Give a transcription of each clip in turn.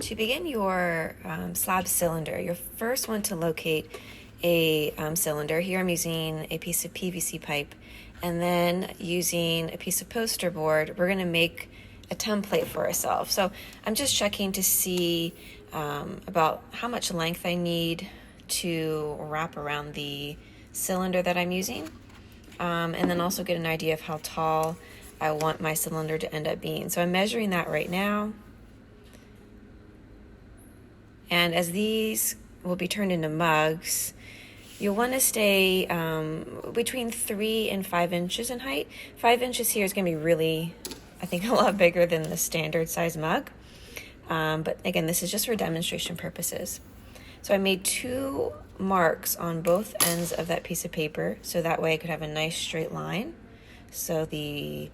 To begin your slab cylinder, you'll first want to locate a cylinder. Here I'm using a piece of PVC pipe, and then using a piece of poster board, we're going to make a template for ourselves. So I'm just checking to see about how much length I need to wrap around the cylinder that I'm using, and then also get an idea of how tall I want my cylinder to end up being. So I'm measuring that right now. And as these will be turned into mugs, you'll want to stay between 3 and 5 inches in height. 5 inches here is going to be really, I think, a lot bigger than the standard size mug. But again, this is just for demonstration purposes. So I made 2 marks on both ends of that piece of paper, so that way I could have a nice straight line. So the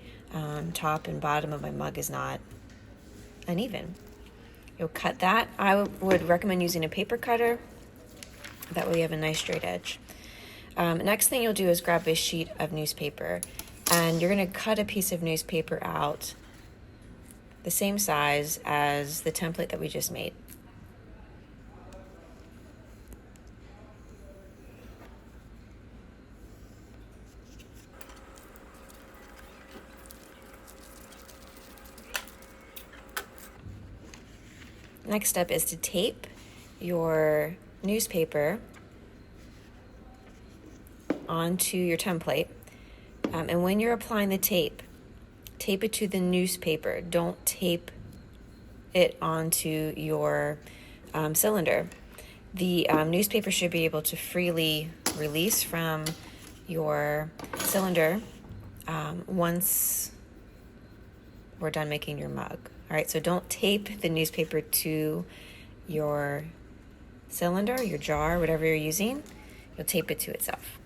top and bottom of my mug is not uneven. You'll cut that. I would recommend using a paper cutter. That way you have a nice straight edge. Next thing you'll do is grab a sheet of newspaper, and you're going to cut a piece of newspaper out the same size as the template that we just made. Next step is to tape your newspaper onto your template. And when you're applying the tape it to the newspaper. Don't tape it onto your cylinder. The newspaper should be able to freely release from your cylinder once we're done making your mug. All right, so don't tape the newspaper to your cylinder, your jar, whatever you're using. You'll tape it to itself.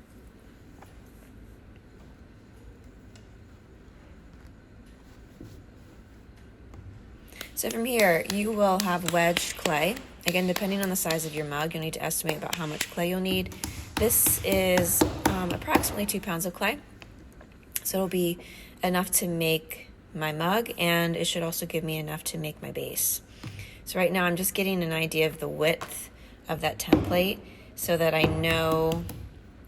So from here, you will have wedged clay. Again, depending on the size of your mug, you'll need to estimate about how much clay you'll need. This is approximately 2 pounds of clay. So it'll be enough to make my mug, and it should also give me enough to make my base. So right now I'm just getting an idea of the width of that template so that I know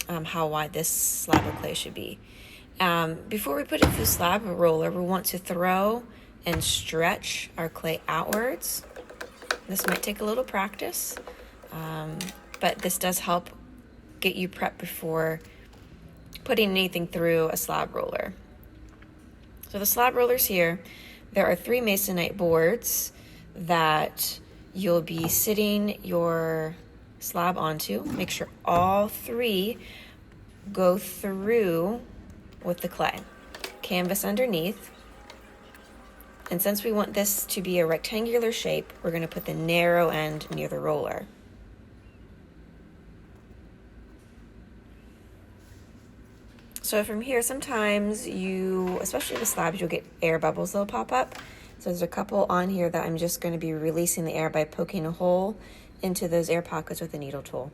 how wide this slab of clay should be. Before we put it through the slab roller, we want to throw and stretch our clay outwards. This might take a little practice, but this does help get you prepped before putting anything through a slab roller. So the slab rollers here, there are 3 masonite boards that you'll be sitting your slab onto. Make sure all 3 go through with the clay. Canvas underneath. And since we want this to be a rectangular shape, we're going to put the narrow end near the roller. So from here, sometimes especially the slabs, you'll get air bubbles that'll pop up. So there's a couple on here that I'm just going to be releasing the air by poking a hole into those air pockets with a needle tool.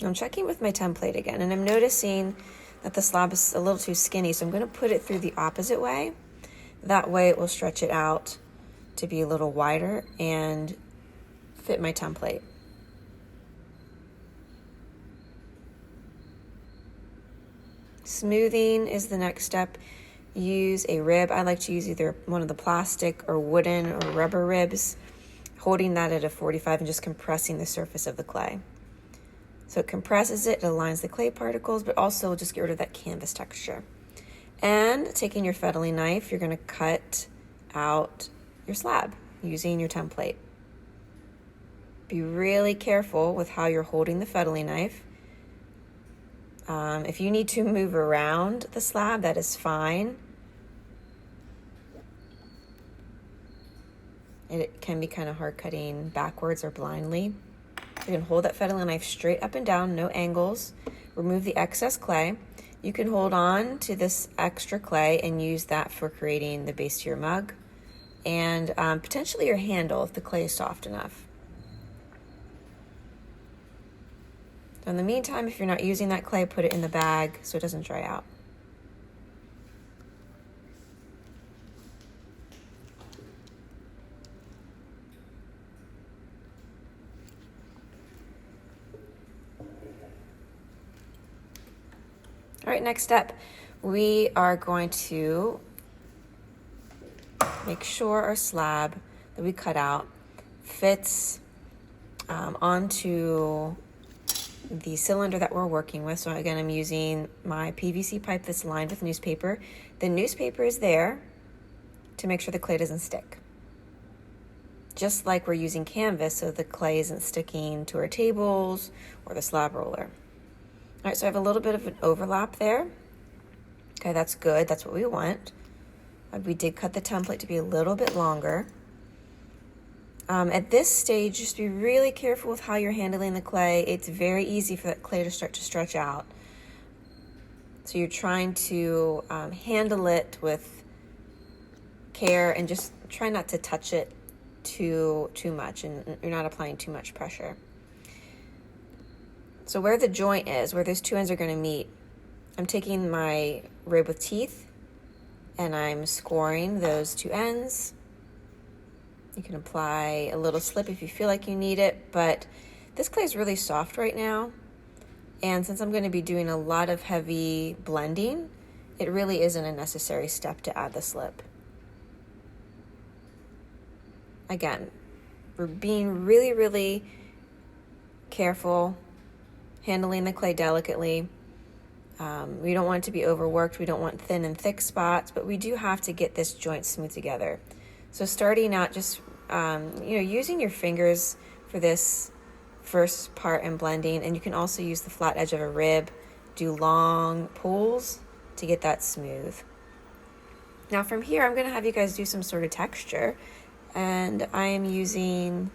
I'm checking with my template again, and I'm noticing that the slab is a little too skinny, so I'm going to put it through the opposite way. That way it will stretch it out to be a little wider and fit my template. Smoothing is the next step. Use a rib. I like to use either one of the plastic or wooden or rubber ribs, holding that at a 45 and just compressing the surface of the clay. So it compresses it, it aligns the clay particles, but also just get rid of that canvas texture. And taking your fettling knife, you're going to cut out your slab using your template. Be really careful with how you're holding the fettling knife. If you need to move around the slab, that is fine. It can be kind of hard cutting backwards or blindly. You can hold that fettling knife straight up and down, no angles. Remove the excess clay. You can hold on to this extra clay and use that for creating the base to your mug, and potentially your handle if the clay is soft enough. So in the meantime, if you're not using that clay, put it in the bag so it doesn't dry out. All right, next step, we are going to make sure our slab that we cut out fits onto the cylinder that we're working with. So again, I'm using my PVC pipe that's lined with newspaper. The newspaper is there to make sure the clay doesn't stick. Just like we're using canvas so the clay isn't sticking to our tables or the slab roller. All right, so I have a little bit of an overlap there. Okay, that's good, that's what we want. We did cut the template to be a little bit longer. At this stage, just be really careful with how you're handling the clay. It's very easy for that clay to start to stretch out. So you're trying to handle it with care and just try not to touch it too much, and you're not applying too much pressure. So where the joint is, where those two ends are going to meet, I'm taking my rib with teeth and I'm scoring those two ends. You can apply a little slip if you feel like you need it, but this clay is really soft right now. And since I'm going to be doing a lot of heavy blending, it really isn't a necessary step to add the slip. Again, we're being really, really careful, handling the clay delicately. We don't want it to be overworked. We don't want thin and thick spots, but we do have to get this joint smooth together. So starting out, just using your fingers for this first part and blending, and you can also use the flat edge of a rib, do long pulls to get that smooth. Now from here, I'm going to have you guys do some sort of texture, and I am using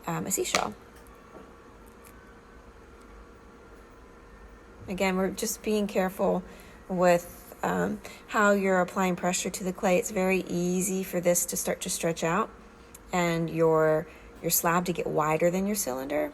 a seashell. Again, we're just being careful with how you're applying pressure to the clay. It's very easy for this to start to stretch out and your slab to get wider than your cylinder.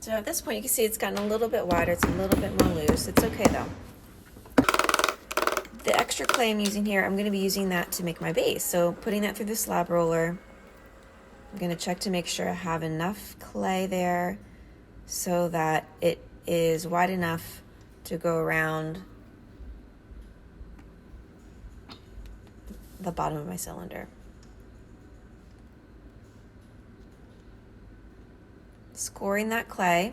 So at this point, you can see it's gotten a little bit wider. It's a little bit more loose. It's okay though. The extra clay I'm using here, I'm going to be using that to make my base. So putting that through the slab roller, I'm going to check to make sure I have enough clay there so that it is wide enough to go around the bottom of my cylinder. Scoring that clay.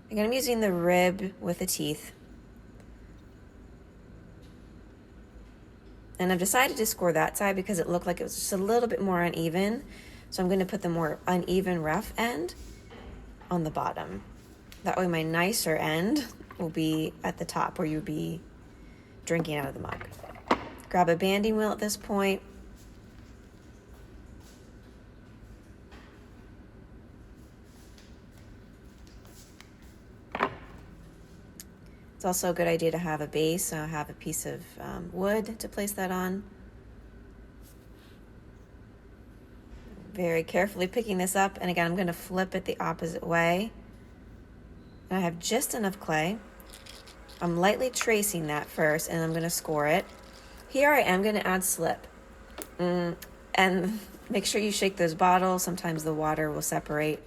Again, I'm using the rib with the teeth. And I've decided to score that side because it looked like it was just a little bit more uneven. So I'm going to put the more uneven rough end on the bottom. That way my nicer end will be at the top where you'll be drinking out of the mug. Grab a banding wheel at this point. It's also a good idea to have a base, so have a piece of wood to place that on. Very carefully picking this up, and again, I'm going to flip it the opposite way. And I have just enough clay. I'm lightly tracing that first, and I'm going to score it. Here I am going to add slip. And make sure you shake those bottles. Sometimes the water will separate.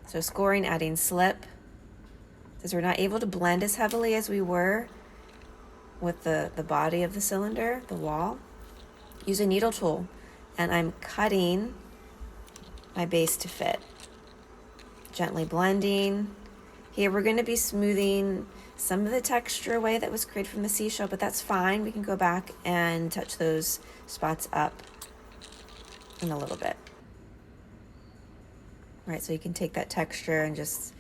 So scoring, adding slip. Since we're not able to blend as heavily as we were with the body of the cylinder, the wall, use a needle tool. And I'm cutting my base to fit. Gently blending. Here we're going to be smoothing some of the texture away that was created from the seashell, but that's fine. We can go back and touch those spots up in a little bit. Right, so you can take that texture and just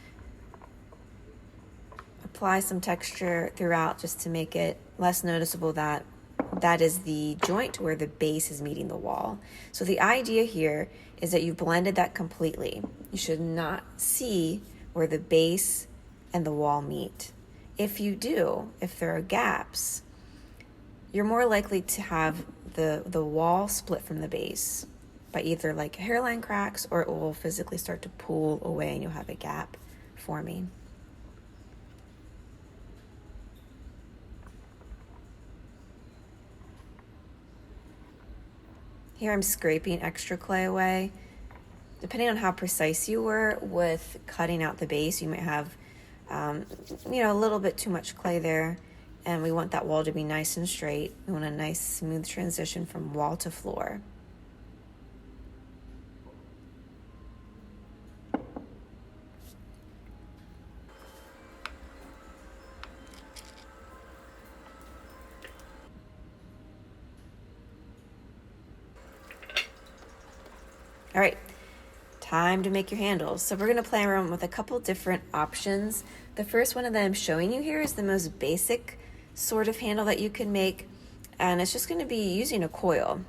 apply some texture throughout just to make it less noticeable that that is the joint where the base is meeting the wall. So the idea here is that you've blended that completely. You should not see where the base and the wall meet. If you do, if there are gaps, you're more likely to have the wall split from the base by either like hairline cracks, or it will physically start to pull away and you'll have a gap forming. Here I'm scraping extra clay away. Depending on how precise you were with cutting out the base, you might have a little bit too much clay there, and we want that wall to be nice and straight. We want a nice smooth transition from wall to floor. All right, time to make your handles. So we're gonna play around with a couple different options. The first one that I'm showing you here is the most basic sort of handle that you can make, and it's just gonna be using a coil.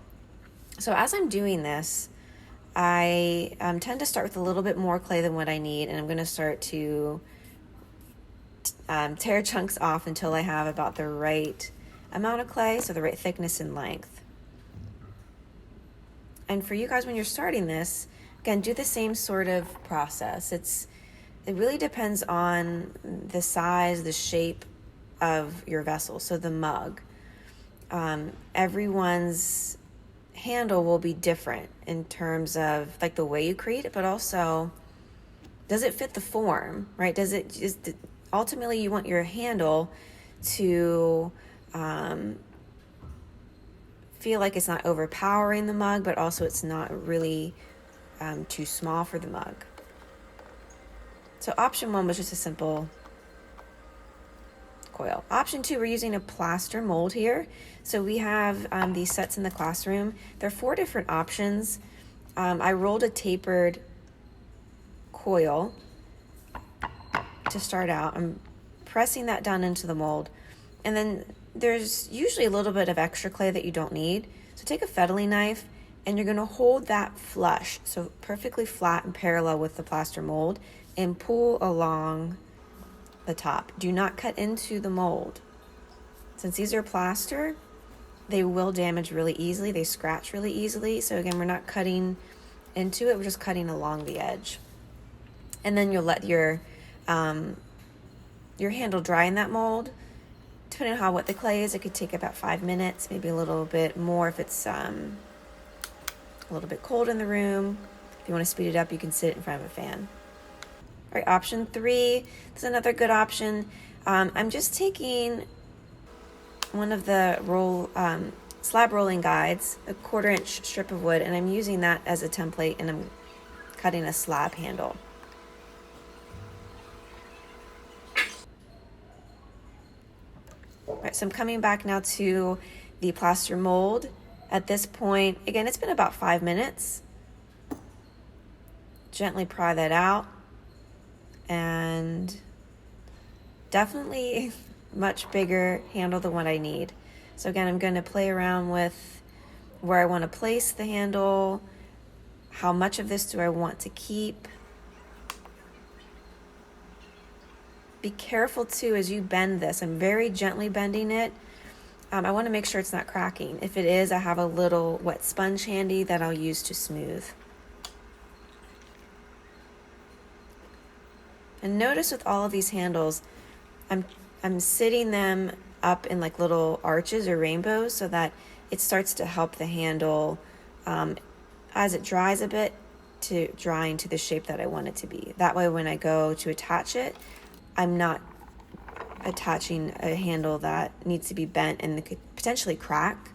So as I'm doing this, I tend to start with a little bit more clay than what I need, and I'm gonna start to tear chunks off until I have about the right amount of clay, so the right thickness and length. And for you guys, when you're starting this, again, do the same sort of process. It really depends on the size, the shape of your vessel, so the mug. Everyone's handle will be different in terms of like the way you create it, but also, does it fit the form, right? Does it just, ultimately you want your handle to feel like it's not overpowering the mug, but also it's not really too small for the mug. So option 1 was just a simple coil. Option 2, we're using a plaster mold here. So we have these sets in the classroom. There are 4 different options. I rolled a tapered coil to start out. I'm pressing that down into the mold, and then there's usually a little bit of extra clay that you don't need. So take a fettling knife and you're gonna hold that flush, so perfectly flat and parallel with the plaster mold, and pull along the top. Do not cut into the mold. Since these are plaster, they will damage really easily. They scratch really easily. So again, we're not cutting into it, we're just cutting along the edge. And then you'll let your handle dry in that mold. Depending on how wet the clay is, it could take about 5 minutes, maybe a little bit more if it's a little bit cold in the room. If you want to speed it up, you can sit it in front of a fan. All right, option 3, this is another good option. I'm just taking one of the slab rolling guides, a 1/4-inch strip of wood, and I'm using that as a template, and I'm cutting a slab handle. All right, so I'm coming back now to the plaster mold. At this point, again, it's been about 5 minutes. Gently pry that out, and definitely much bigger handle than what I need. So again, I'm going to play around with where I want to place the handle, how much of this do I want to keep. Be careful too as you bend this. I'm very gently bending it. I want to make sure it's not cracking. If it is, I have a little wet sponge handy that I'll use to smooth. And notice with all of these handles, I'm sitting them up in like little arches or rainbows so that it starts to help the handle as it dries a bit to drying to the shape that I want it to be. That way when I go to attach it, I'm not attaching a handle that needs to be bent and it could potentially crack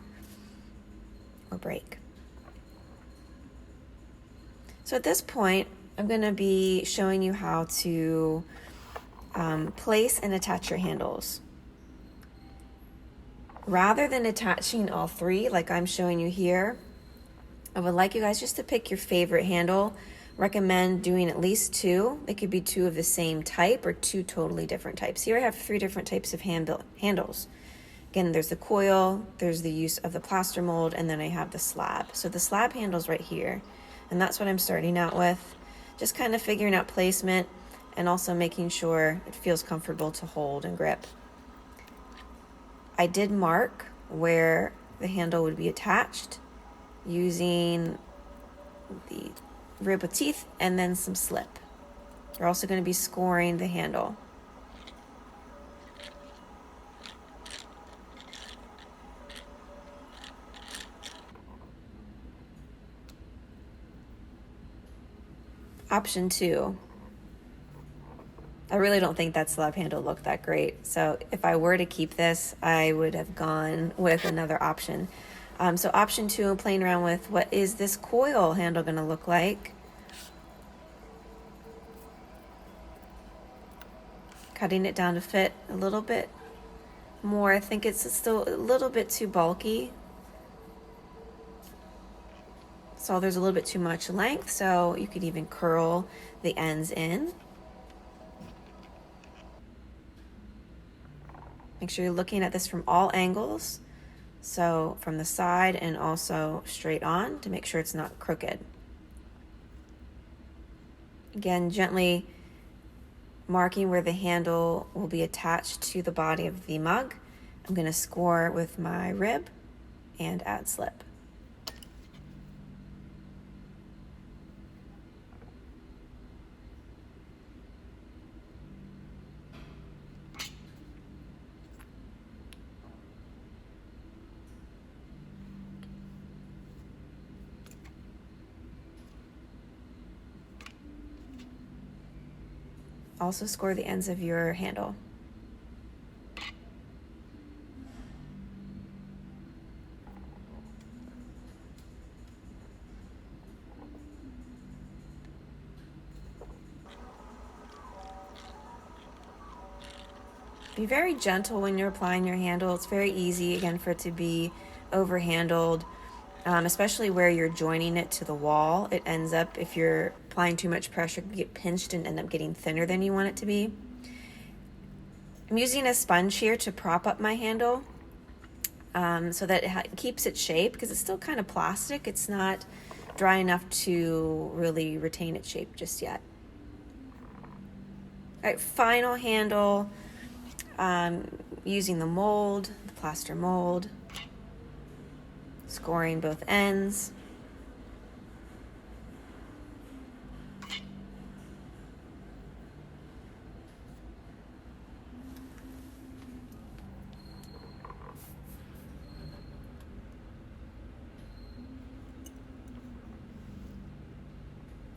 or break. So at this point, I'm going to be showing you how to place and attach your handles. Rather than attaching all 3 like I'm showing you here, I would like you guys just to pick your favorite handle. Recommend doing at least 2. It could be 2 of the same type or 2 totally different types. Here I have 3 different types of handles. Again, there's the coil, there's the use of the plaster mold, and then I have the slab. So the slab handle's right here, and that's what I'm starting out with. Just kind of figuring out placement. and also making sure it feels comfortable to hold and grip. I did mark where the handle would be attached using the rib with teeth and then some slip. You're also going to be scoring the handle. Option 2. I really don't think that slab handle looked that great. So if I were to keep this, I would have gone with another option. So option 2, I'm playing around with what is this coil handle going to look like. Cutting it down to fit a little bit more. I think it's still a little bit too bulky. So there's a little bit too much length, so you could even curl the ends in. Make sure you're looking at this from all angles, so from the side and also straight on to make sure it's not crooked. Again, gently marking where the handle will be attached to the body of the mug. I'm going to score with my rib and add slip. Also score the ends of your handle. Be very gentle when you're applying your handle. It's very easy, again, for it to be overhandled, especially where you're joining it to the wall. It ends up, if you're applying too much pressure, you get pinched and end up getting thinner than you want it to be. I'm using a sponge here to prop up my handle so that it keeps its shape, because it's still kind of plastic. It's not dry enough to really retain its shape just yet. All right, final handle. Using the mold, the plaster mold, scoring both ends.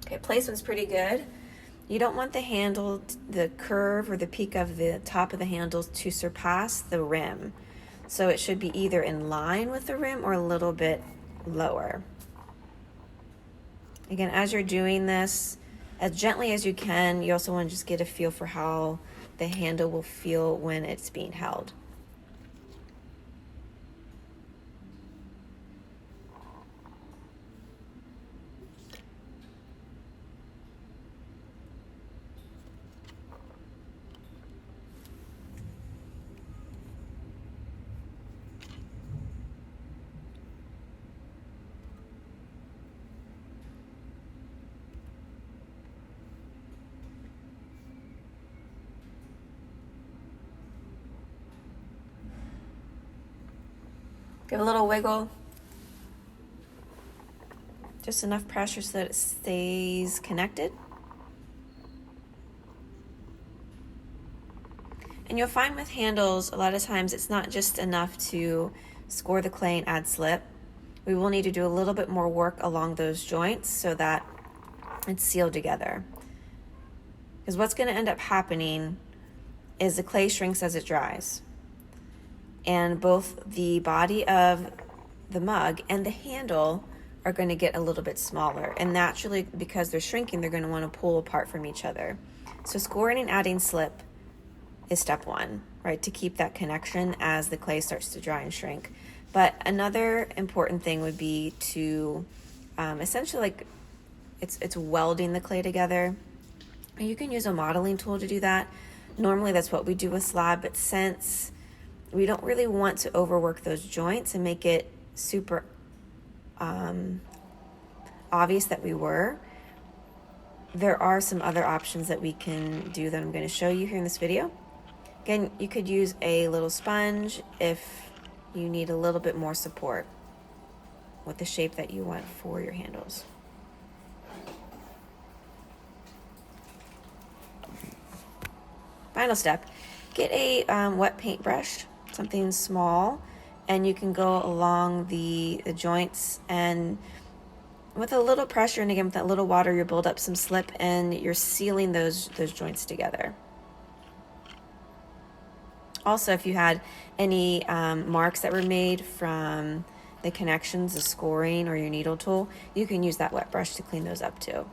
Okay, placement's pretty good. You don't want the handle, the curve or the peak of the top of the handles to surpass the rim. So it should be either in line with the rim or a little bit lower. Again, as you're doing this, as gently as you can, you also want to just get a feel for how the handle will feel when it's being held. Give a little wiggle. Just enough pressure so that it stays connected. And you'll find with handles, a lot of times it's not just enough to score the clay and add slip. We will need to do a little bit more work along those joints so that it's sealed together. Because what's going to end up happening is the clay shrinks as it dries. And both the body of the mug and the handle are going to get a little bit smaller. And naturally, because they're shrinking, they're going to want to pull apart from each other. So scoring and adding slip is step 1, right? To keep that connection as the clay starts to dry and shrink. But another important thing would be to essentially, like, it's welding the clay together. And you can use a modeling tool to do that. Normally that's what we do with slab, but since we don't really want to overwork those joints and make it super obvious that we were, there are some other options that we can do that I'm going to show you here in this video. Again, you could use a little sponge if you need a little bit more support with the shape that you want for your handles. Final step, get a wet paintbrush, something small, and you can go along the joints, and with a little pressure and again with that little water, you build up some slip and you're sealing those joints together. Also, if you had any marks that were made from the connections, the scoring, or your needle tool, you can use that wet brush to clean those up too.